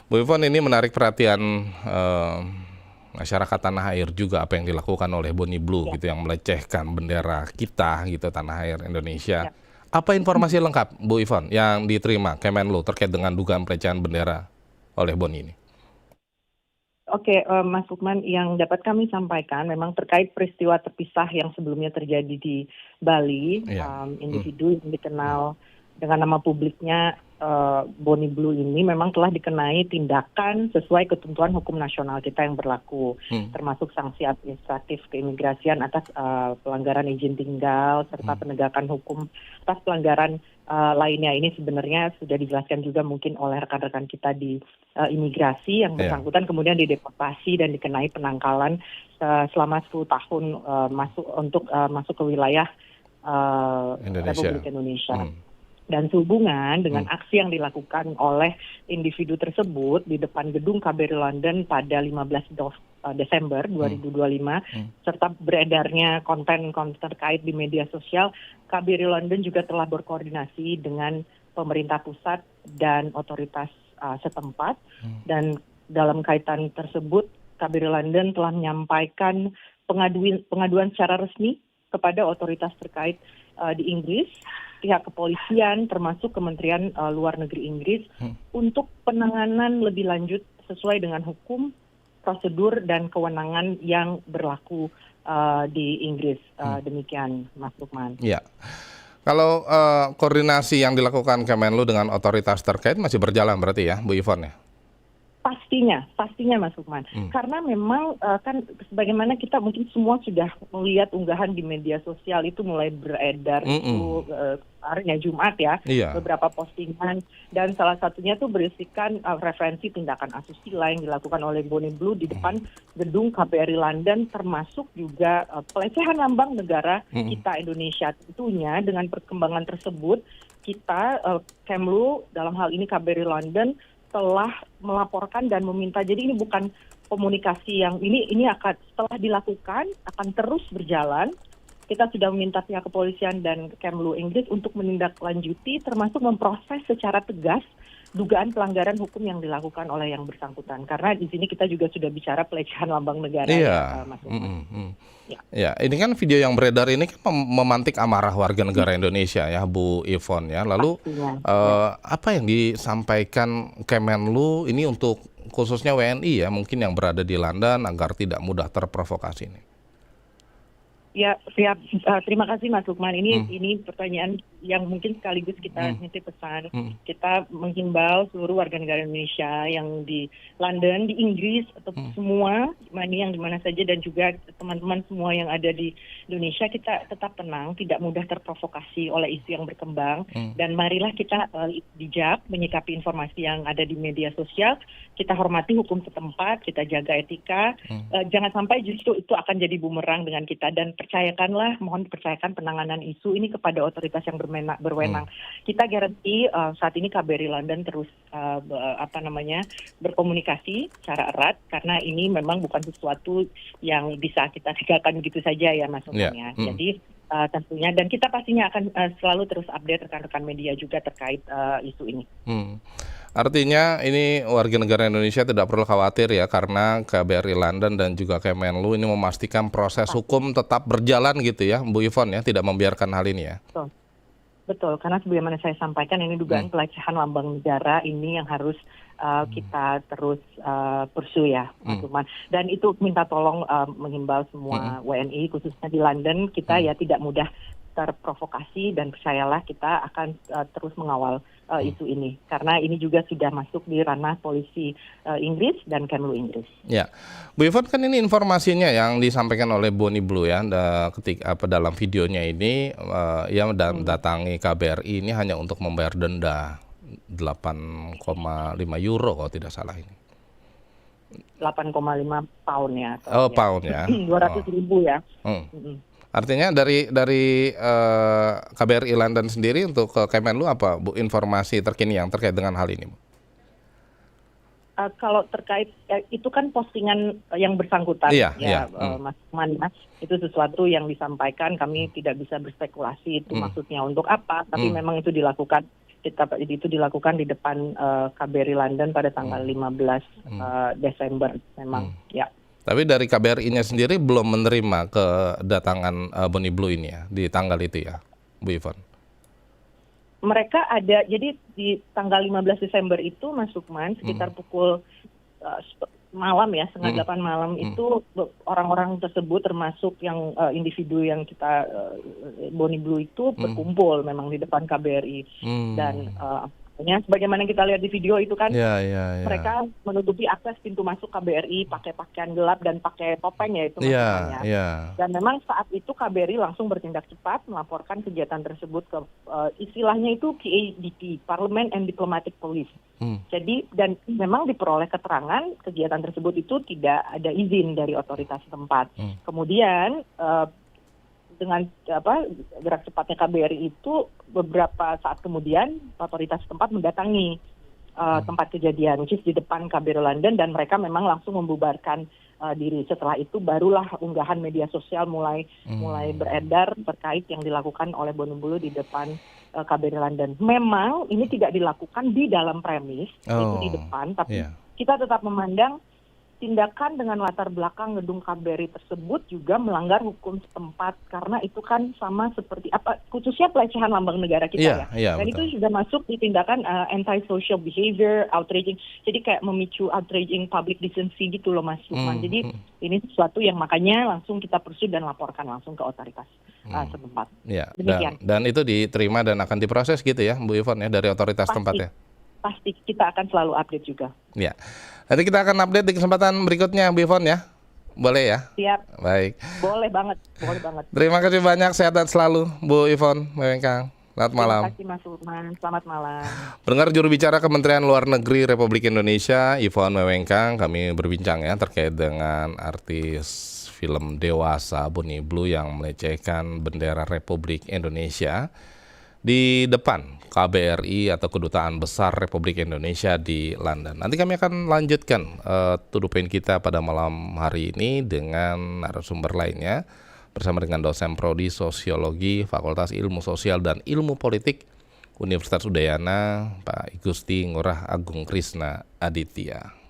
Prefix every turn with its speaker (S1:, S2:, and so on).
S1: Bu Yvonne, ini menarik perhatian masyarakat tanah air juga apa yang dilakukan oleh Bonnie Blue
S2: Ya,
S1: gitu yang melecehkan bendera kita gitu tanah air Indonesia.
S2: ya.
S1: Apa informasi lengkap Bu Yvonne yang diterima Kemenlu terkait dengan dugaan pelecehan bendera oleh Bonnie ini?
S2: Oke, Mas Lukman, yang dapat kami sampaikan memang terkait peristiwa terpisah yang sebelumnya terjadi di Bali,
S1: Iya.
S2: individu yang dikenal dengan nama publiknya Bonnie Blue ini memang telah dikenai tindakan sesuai ketentuan hukum nasional kita yang berlaku,
S1: Hmm.
S2: termasuk sanksi administratif keimigrasian atas pelanggaran izin tinggal serta penegakan hukum atas pelanggaran lainnya. Ini sebenarnya sudah dijelaskan juga mungkin oleh rekan-rekan kita di imigrasi yang
S1: Iya.
S2: bersangkutan kemudian dideportasi dan dikenai penangkalan selama 10 tahun masuk ke wilayah
S1: Indonesia.
S2: Republik Indonesia. Dan sehubungan dengan aksi yang dilakukan oleh individu tersebut di depan gedung KBRI London pada 15 Desember 2025, serta beredarnya konten-konten terkait di media sosial, KBRI London juga telah berkoordinasi dengan pemerintah pusat dan otoritas setempat. Dan dalam kaitan tersebut, KBRI London telah menyampaikan pengaduan secara resmi kepada otoritas terkait di Inggris, pihak kepolisian, termasuk Kementerian Luar Negeri Inggris, untuk penanganan lebih lanjut sesuai dengan hukum, prosedur, dan kewenangan yang berlaku di Inggris. Demikian, Mas Lukman.
S1: Ya. Kalau koordinasi yang dilakukan Kemenlu dengan otoritas terkait masih berjalan berarti ya, Bu Yvonne ya?
S2: Pastinya Mas Lukman. Karena memang kan sebagaimana kita mungkin semua sudah melihat unggahan di media sosial itu mulai beredar itu harinya Jumat ya,
S1: Iya.
S2: beberapa postingan dan salah satunya tuh berisikan referensi tindakan asusila yang dilakukan oleh Bonnie Blue di depan gedung KBRI London, termasuk juga pelecehan lambang negara kita Indonesia. Tentunya dengan perkembangan tersebut kita Kemlu dalam hal ini KBRI London telah melaporkan dan meminta. Jadi ini bukan komunikasi yang ini akan setelah dilakukan akan terus berjalan. Kita sudah meminta pihak kepolisian dan Kemlu Inggris untuk menindaklanjuti termasuk memproses secara tegas dugaan pelanggaran hukum yang dilakukan oleh yang bersangkutan. Karena di sini kita juga sudah bicara pelecehan lambang negara.
S1: Iya.
S2: Ya, Mas Lukman.
S1: Ya, ini kan video yang beredar ini kan memantik amarah warga negara Indonesia ya, Bu Yvonne ya. Lalu
S2: Pastinya.
S1: apa yang disampaikan Kemenlu ini untuk khususnya WNI ya, mungkin yang berada di London agar tidak mudah terprovokasi ini?
S2: Ya, siap. Terima kasih Mas Lukman. Ini pertanyaan yang mungkin sekaligus kita nitip pesan. Kita menghimbau seluruh warga negara Indonesia yang di London, di Inggris, atau semua yang di mana saja, dan juga teman-teman semua yang ada di Indonesia, kita tetap tenang, tidak mudah terprovokasi oleh isu yang berkembang. Dan marilah kita bijak menyikapi informasi yang ada di media sosial. Kita hormati hukum setempat, kita jaga etika. Jangan sampai justru itu akan jadi bumerang dengan kita, dan mohon percayakan penanganan isu ini kepada otoritas yang berwenang. Kita garansi saat ini KBRI London terus berkomunikasi secara erat, karena ini memang bukan sesuatu yang bisa kita tinggalkan begitu saja ya Mas Lukman ya. Jadi tentunya, dan kita pastinya akan selalu terus update rekan-rekan media juga terkait isu ini.
S1: Artinya ini warga negara Indonesia tidak perlu khawatir ya, karena KBRI London dan juga Kemenlu ini memastikan proses hukum tetap berjalan gitu ya, Bu Yvonne ya, tidak membiarkan hal ini ya.
S2: Betul, karena sebagaimana saya sampaikan ini dugaan pelecehan lambang negara ini yang harus kita terus pursue ya, Mas Lukman. Dan itu minta tolong menghimbau semua WNI khususnya di London, kita ya tidak mudah terprovokasi, dan percayalah kita akan terus mengawal isu ini, karena ini juga sudah masuk di ranah polisi Inggris dan Kemlu Inggris.
S1: Ya, Bu Yvonne, kan ini informasinya yang disampaikan oleh Bonnie Blue ya, ketika dalam videonya ini ia datangi KBRI ini hanya untuk membayar denda 8,5 euro kalau tidak salah ini.
S2: 8,5 pound ya.
S1: Pound ya.
S2: 200.000 ya.
S1: Artinya dari KBRI London sendiri untuk ke Kemenlu apa Bu informasi terkini yang terkait dengan hal ini, Bu?
S2: Kalau terkait itu kan postingan yang bersangkutan Mas Lukman, itu sesuatu yang disampaikan, kami tidak bisa berspekulasi itu maksudnya untuk apa, tapi memang itu dilakukan itu dilakukan di depan KBRI London pada tanggal 15 Desember memang ya.
S1: Tapi dari KBRI-nya sendiri belum menerima kedatangan Bonnie Blue ini ya di tanggal itu ya, Bu Yvonne?
S2: Mereka ada, jadi di tanggal 15 Desember itu Mas Lukman sekitar pukul malam ya, setengah 8 malam itu orang-orang tersebut termasuk yang individu yang kita Bonnie Blue itu berkumpul memang di depan KBRI dan sebagaimana kita lihat di video itu kan mereka menutupi akses pintu masuk KBRI pakai pakaian gelap dan pakai topeng ya itu maksudnya. Dan memang saat itu KBRI langsung bertindak cepat melaporkan kegiatan tersebut ke istilahnya itu PADP, Parliament and Diplomatic Police. Jadi dan memang diperoleh keterangan kegiatan tersebut itu tidak ada izin dari otoritas setempat. Kemudian dengan gerak cepatnya KBRI itu beberapa saat kemudian otoritas setempat mendatangi tempat kejadian, which is di depan KBRI London, dan mereka memang langsung membubarkan diri. Setelah itu barulah unggahan media sosial mulai beredar terkait yang dilakukan oleh Bonnie Blue di depan KBRI London. Memang ini tidak dilakukan di dalam premis, itu di depan, tapi kita tetap memandang tindakan dengan latar belakang gedung KBRI tersebut juga melanggar hukum setempat karena itu kan sama seperti khususnya pelecehan lambang negara kita dan betul. Itu sudah masuk di tindakan anti-social behavior, outraging, jadi kayak memicu outraging public decency gitu loh Mas Lukman. Jadi ini sesuatu yang makanya langsung kita pursue dan laporkan langsung ke otoritas setempat.
S1: Dan itu diterima dan akan diproses gitu ya Bu Yvonne ya dari otoritas tempat ya.
S2: Pasti kita akan selalu update juga.
S1: Ya, nanti kita akan update di kesempatan berikutnya Bu Yvonne ya, boleh ya?
S2: Siap.
S1: Baik.
S2: Boleh banget.
S1: Terima kasih banyak, sehat selalu Bu Yvonne Mewengkang. Selamat malam.
S2: Terima kasih Mas Lukman, selamat malam.
S1: Pendengar, juru bicara Kementerian Luar Negeri Republik Indonesia Yvonne Mewengkang, kami berbincang ya terkait dengan artis film dewasa Bonnie Blue yang melecehkan bendera Republik Indonesia di depan KBRI atau Kedutaan Besar Republik Indonesia di London. Nanti kami akan lanjutkan to the point kita pada malam hari ini dengan narasumber lainnya bersama dengan dosen prodi Sosiologi Fakultas Ilmu Sosial dan Ilmu Politik Universitas Udayana, Pak Igusti Ngurah Agung Krisna Aditya.